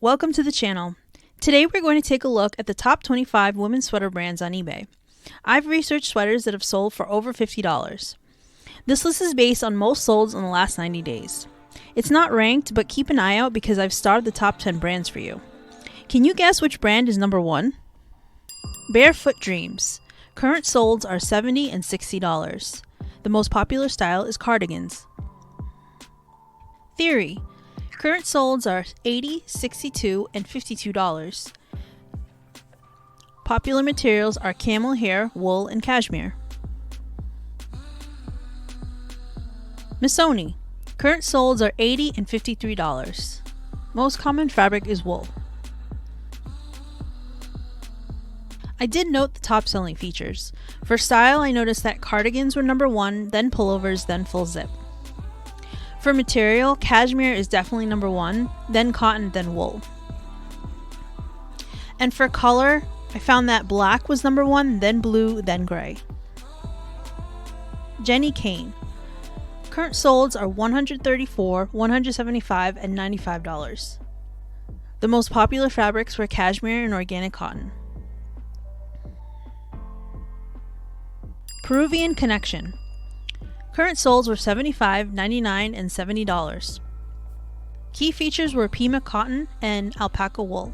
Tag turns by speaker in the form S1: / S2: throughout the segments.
S1: Welcome to the channel. Today we're going to take a look at the top 25 women's sweater brands on eBay. I've researched sweaters that have sold for over $50. This list is based on most sold in the last 90 days. It's not ranked, but keep an eye out because I've starred the top 10 brands for you. Can you guess which brand is number 1? Barefoot Dreams. Current solds are $70 and $60. The most popular style is cardigans. Theory. Current solds are $80, $62, and $52. Popular materials are camel hair, wool, and cashmere. Missoni. Current solds are $80 and $53. Most common fabric is wool. I did note the top selling features. For style, I noticed that cardigans were number 1, then pullovers, then full zip. For material, cashmere is definitely number 1, then cotton, then wool. And for color, I found that black was number 1, then blue, then gray. Jenny Kane. Current solds are $134, $175, and $95. The most popular fabrics were cashmere and organic cotton. Peruvian Connection. Current solds were $75, $99, and $70. Key features were Pima cotton and alpaca wool.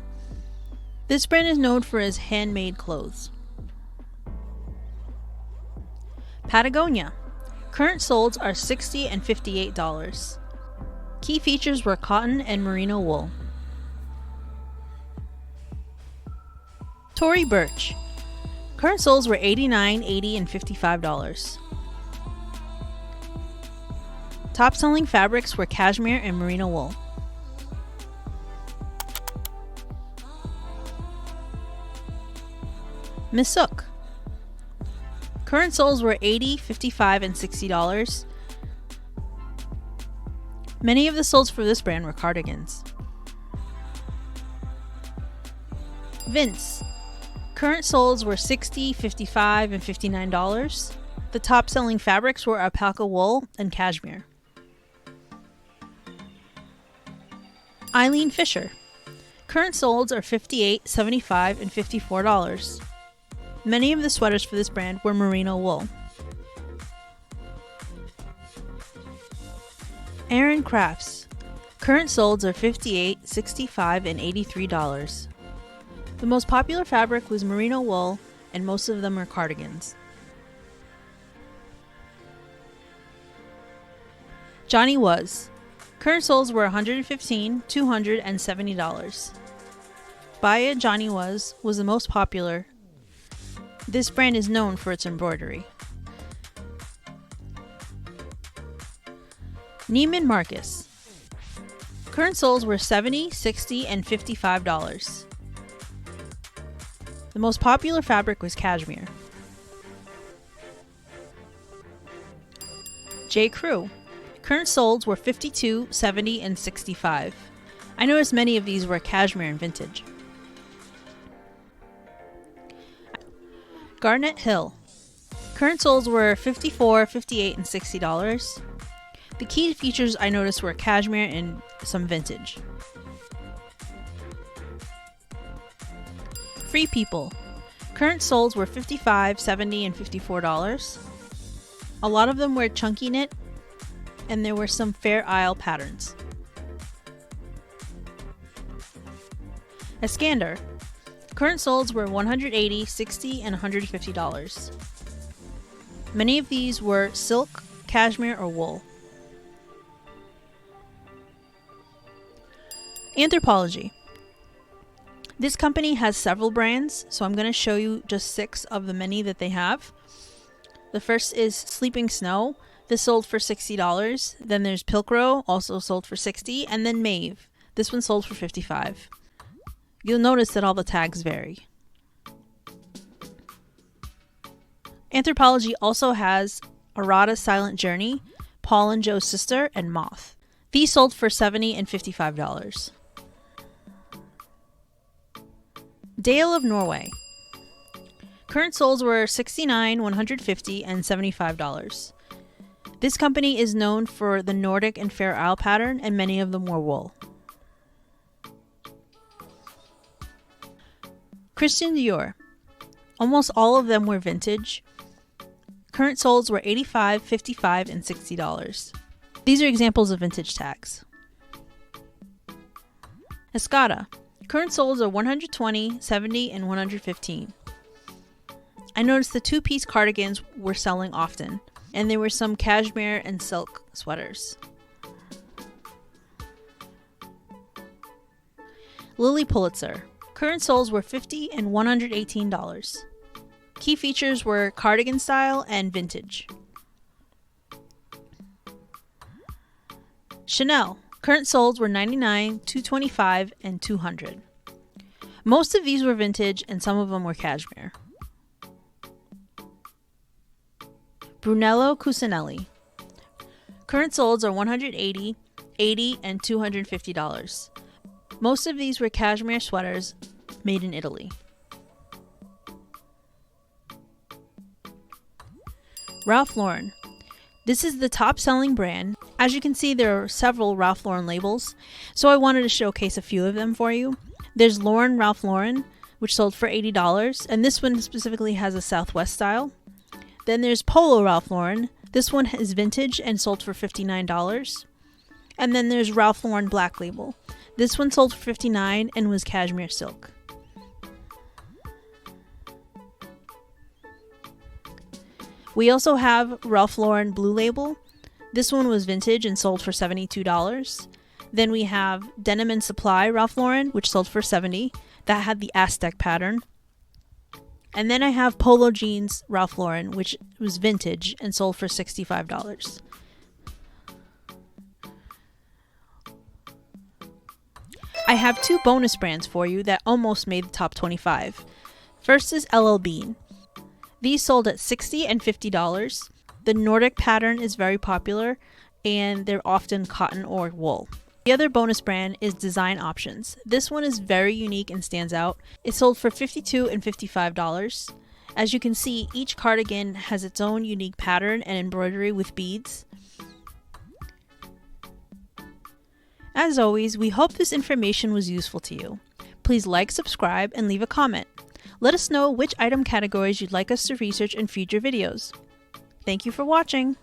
S1: This brand is known for its handmade clothes. Patagonia. Current solds are $60 and $58. Key features were cotton and merino wool. Tory Burch. Current solds were $89, $80, and $55. Top selling fabrics were cashmere and merino wool. Misuk. Current solds were $80, $55, and $60. Many of the solds for this brand were cardigans. Vince. Current solds were $60, $55, and $59. The top selling fabrics were alpaca wool and cashmere. Eileen Fisher. Current solds are $58, $75, and $54. Many of the sweaters for this brand were merino wool. Aaron Crafts. Current solds are $58, $65, and $83. The most popular fabric was merino wool, and most of them are cardigans. Johnny Was. Current solds were $115, $200, and $70. Baya Johnny Was the most popular. This brand is known for its embroidery. Neiman Marcus. Current solds were $70, $60, and $55. The most popular fabric was cashmere. J. Crew. Current solds were $52, $70, and $65. I noticed many of these were cashmere and vintage. Garnet Hill. Current solds were $54, $58, and $60. The key features I noticed were cashmere and some vintage. Free People. Current solds were $55, $70, and $54. A lot of them were chunky knit, and there were some Fair Isle patterns. Eskander. Current solds were $180, $60, and $150. Many of these were silk, cashmere, or wool. Anthropologie. This company has several brands, so I'm going to show you just 6 of the many that they have. The first is Sleeping Snow. This sold for $60. Then there's Pilcrow, also sold for $60. And then Maeve. This one sold for $55. You'll notice that all the tags vary. Anthropologie also has Arata Silent Journey, Paul and Joe's Sister, and Moth. These sold for $70 and $55. Dale of Norway. Current solds were $69, $150, and $75. This company is known for the Nordic and Fair Isle pattern, and many of them were wool. Christian Dior. Almost all of them were vintage. Current solds were $85, $55, and $60. These are examples of vintage tags. Escada. Current solds are $120, $70, and $115. I noticed the two-piece cardigans were selling often, and there were some cashmere and silk sweaters. Lilly Pulitzer. Current solds were $50 and $118. Key features were cardigan style and vintage. Chanel. Current solds were $99, $225, and $200. Most of these were vintage and some of them were cashmere. Brunello Cucinelli. Current solds are $180, $80, and $250. Most of these were cashmere sweaters made in Italy. Ralph Lauren. This is the top selling brand. As you can see, there are several Ralph Lauren labels, so I wanted to showcase a few of them for you. There's Lauren Ralph Lauren, which sold for $80, and this one specifically has a Southwest style. Then there's Polo Ralph Lauren. This one is vintage and sold for $59. And then there's Ralph Lauren Black Label. This one sold for $59 and was cashmere silk. We also have Ralph Lauren Blue Label. This one was vintage and sold for $72. Then we have Denim and Supply Ralph Lauren, which sold for $70. That had the Aztec pattern. And then I have Polo Jeans Ralph Lauren, which was vintage and sold for $65. I have two bonus brands for you that almost made the top 25. First is LL Bean. These sold at $60 and $50. The Nordic pattern is very popular and they're often cotton or wool. The other bonus brand is Design Options. This one is very unique and stands out. It sold for $52 and $55. As you can see, each cardigan has its own unique pattern and embroidery with beads. As always, we hope this information was useful to you. Please like, subscribe, and leave a comment. Let us know which item categories you'd like us to research in future videos. Thank you for watching!